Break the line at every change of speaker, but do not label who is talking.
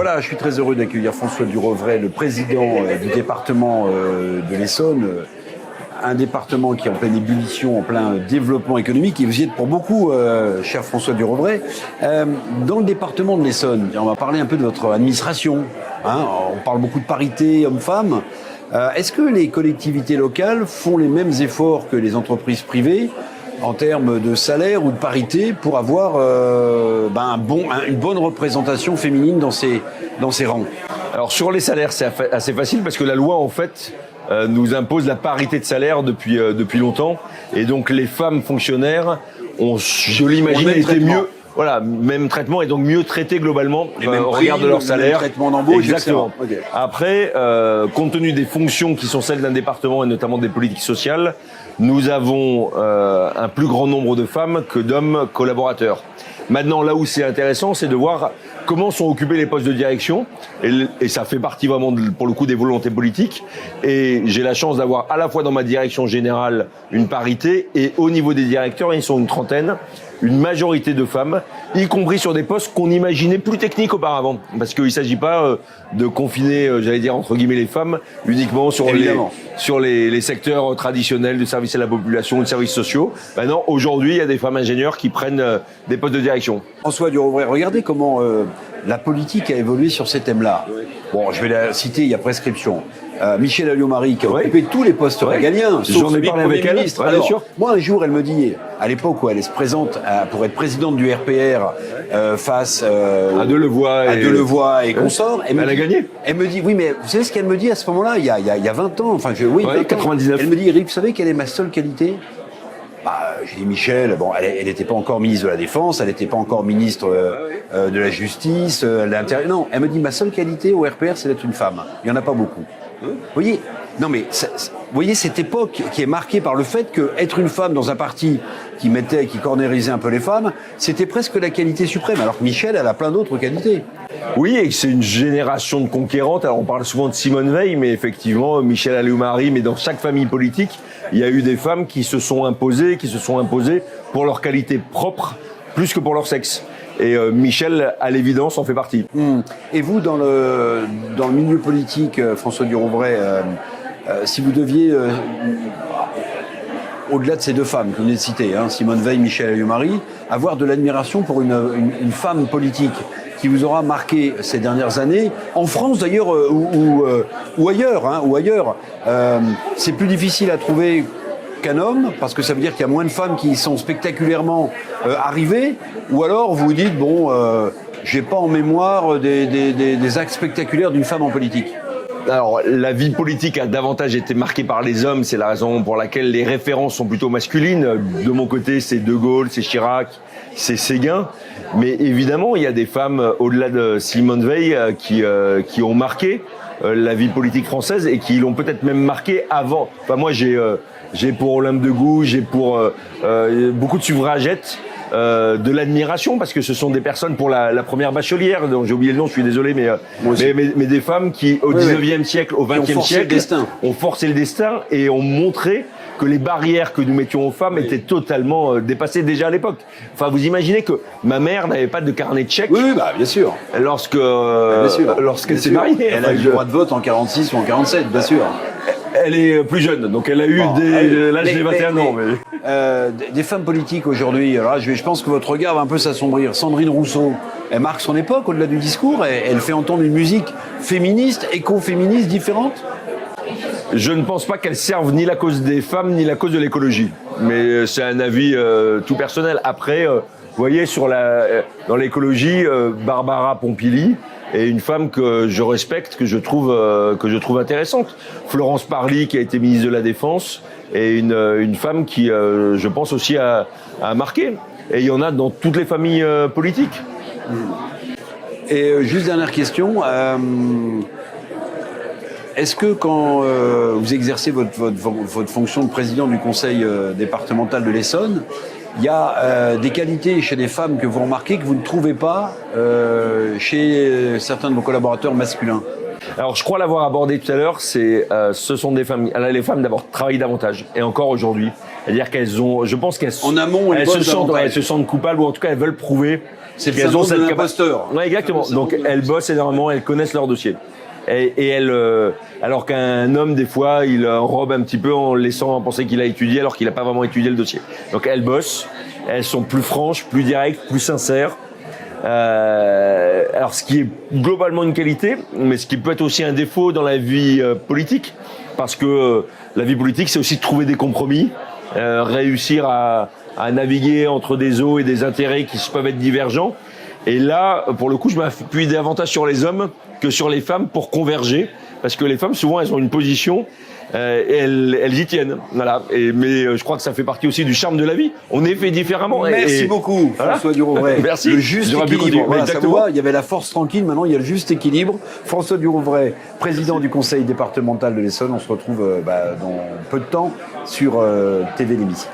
Voilà, je suis très heureux d'accueillir François Durovray, le président du département de l'Essonne, un département qui est en pleine ébullition, en plein développement économique, et vous y êtes pour beaucoup, cher François Durovray. Dans le département de l'Essonne, on va parler un peu de votre administration. Hein, on parle beaucoup de parité homme-femme. Est-ce que les collectivités locales font les mêmes efforts que les entreprises privées en termes de salaire ou de parité pour avoir une bonne représentation féminine dans ces rangs?
Alors sur les salaires, c'est assez facile parce que la loi en fait nous impose la parité de salaire depuis longtemps, et donc les femmes fonctionnaires je l'imagine, étaient mieux. Voilà, même traitement et donc mieux traités globalement au regard de leur salaire.
Même traitement d'embauche.
Exactement.
Okay.
Après, compte tenu des fonctions qui sont celles d'un département et notamment des politiques sociales, nous avons un plus grand nombre de femmes que d'hommes collaborateurs. Maintenant, là où c'est intéressant, c'est de voir comment sont occupés les postes de direction, et ça fait partie vraiment, pour le coup, des volontés politiques. Et j'ai la chance d'avoir à la fois dans ma direction générale une parité, et au niveau des directeurs, ils sont une trentaine, une majorité de femmes, y compris sur des postes qu'on imaginait plus techniques auparavant. Parce qu'il ne s'agit pas de confiner, j'allais dire, entre guillemets, les femmes uniquement sur les secteurs traditionnels de services à la population, de services sociaux. Maintenant, aujourd'hui, il y a des femmes ingénieurs qui prennent des postes de direction.
François Durovray, regardez comment la politique a évolué sur ces thèmes-là. Bon, je vais la citer, il y a prescription. Michèle Alliot-Marie qui a occupé tous les postes régaliens, sauf celui de Premier ministre. Alors, moi, un jour, elle me dit, à l'époque où elle se présente pour être présidente du RPR face
à
Delevoye et consorts,
elle a gagné.
Elle me dit, oui, mais vous savez ce qu'elle me dit à ce moment-là, il y a 20 ans, enfin,
99.
Elle me dit, Eric, vous savez quelle est ma seule qualité? J'ai dit Michel, bon, elle n'était pas encore ministre de la Défense, elle n'était pas encore ministre de la Justice, de l'Intérieur. Non, elle me dit, ma seule qualité au RPR, c'est d'être une femme. Il n'y en a pas beaucoup. Vous voyez, non mais, vous voyez cette époque qui est marquée par le fait qu'être une femme dans un parti qui cornérisait un peu les femmes, c'était presque la qualité suprême. Alors que Michel, elle a plein d'autres qualités.
Oui, et c'est une génération de conquérantes. Alors on parle souvent de Simone Veil, mais effectivement, Michèle Alliot-Marie, mais dans chaque famille politique, il y a eu des femmes qui se sont imposées pour leur qualité propre, plus que pour leur sexe. Et Michel, à l'évidence, en fait partie.
Et vous, dans le milieu politique, François Durovray, si vous deviez, au-delà de ces deux femmes que vous venez de citer, Simone Veil, Michèle Alliot-Marie, avoir de l'admiration pour une femme politique qui vous aura marqué ces dernières années, en France d'ailleurs ou ailleurs, c'est plus difficile à trouver qu'un homme, parce que ça veut dire qu'il y a moins de femmes qui sont spectaculairement arrivées, ou alors vous vous dites, j'ai pas en mémoire des actes spectaculaires d'une femme en politique.
Alors, la vie politique a davantage été marquée par les hommes, c'est la raison pour laquelle les références sont plutôt masculines. De mon côté, c'est De Gaulle, c'est Chirac, c'est Séguin. Mais évidemment, il y a des femmes, au-delà de Simone Veil, qui ont marqué la vie politique française et qui l'ont peut-être même marqué avant. Enfin, moi, j'ai pour Olympe de Gouges, j'ai pour beaucoup de suffragettes de l'admiration, parce que ce sont des personnes, pour la première bachelière, dont j'ai oublié le nom, je suis désolé, mais des femmes qui, au 19e siècle, au 20e siècle, ont forcé le destin et ont montré que les barrières que nous mettions aux femmes étaient totalement dépassées déjà à l'époque. Enfin, vous imaginez que ma mère n'avait pas de carnet de chèques.
Oui, bien sûr.
Lorsqu'elle s'est mariée.
Elle a eu le droit de vote en 46 ou en 47, bien sûr.
Elle est plus jeune, donc elle a eu l'âge des 21 ans.
Des femmes politiques aujourd'hui, alors là, je pense que votre regard va un peu s'assombrir. Sandrine Rousseau, elle marque son époque au-delà du discours, elle fait entendre une musique féministe, écoféministe différente.
Je ne pense pas qu'elle serve ni la cause des femmes, ni la cause de l'écologie. Mais c'est un avis tout personnel. Après, vous voyez, dans l'écologie, Barbara Pompili est une femme que je respecte, que je trouve intéressante. Florence Parly, qui a été ministre de la Défense, est une femme qui, je pense aussi, a marqué. Et il y en a dans toutes les familles politiques.
Et juste dernière question. Est-ce que quand vous exercez votre fonction de président du conseil départemental de l'Essonne, il y a des qualités chez des femmes que vous remarquez que vous ne trouvez pas chez certains de vos collaborateurs masculins?
Alors, je crois l'avoir abordé tout à l'heure, ce sont des femmes. Les femmes, d'abord, travaillent davantage, et encore aujourd'hui. C'est-à-dire qu'elles ont, je pense qu'elles
En amont, elles
se sentent coupables, ou en tout cas elles veulent prouver.
C'est le syndrome de l'imposteur.
Ouais, exactement. Donc elles bossent énormément, elles connaissent leur dossier. Et elles, alors qu'un homme, des fois, il robe un petit peu en laissant penser qu'il a étudié alors qu'il n'a pas vraiment étudié le dossier. Donc elles bossent, elles sont plus franches, plus directes, plus sincères. Alors ce qui est globalement une qualité, mais ce qui peut être aussi un défaut dans la vie politique, parce que la vie politique, c'est aussi de trouver des compromis, réussir à naviguer entre des eaux et des intérêts qui peuvent être divergents. Et là, pour le coup, je m'appuie davantage sur les hommes que sur les femmes pour converger, parce que les femmes, souvent, elles ont une position et elles y tiennent. Voilà. Mais je crois que ça fait partie aussi du charme de la vie. On est fait différemment.
Merci beaucoup, François Durovray.
Merci.
Le juste équilibre. Voilà, ça vous voit, il y avait la force tranquille, maintenant il y a le juste équilibre. François Durovray, président du conseil départemental de l'Essonne. On se retrouve dans peu de temps sur TV L'Hémicycle.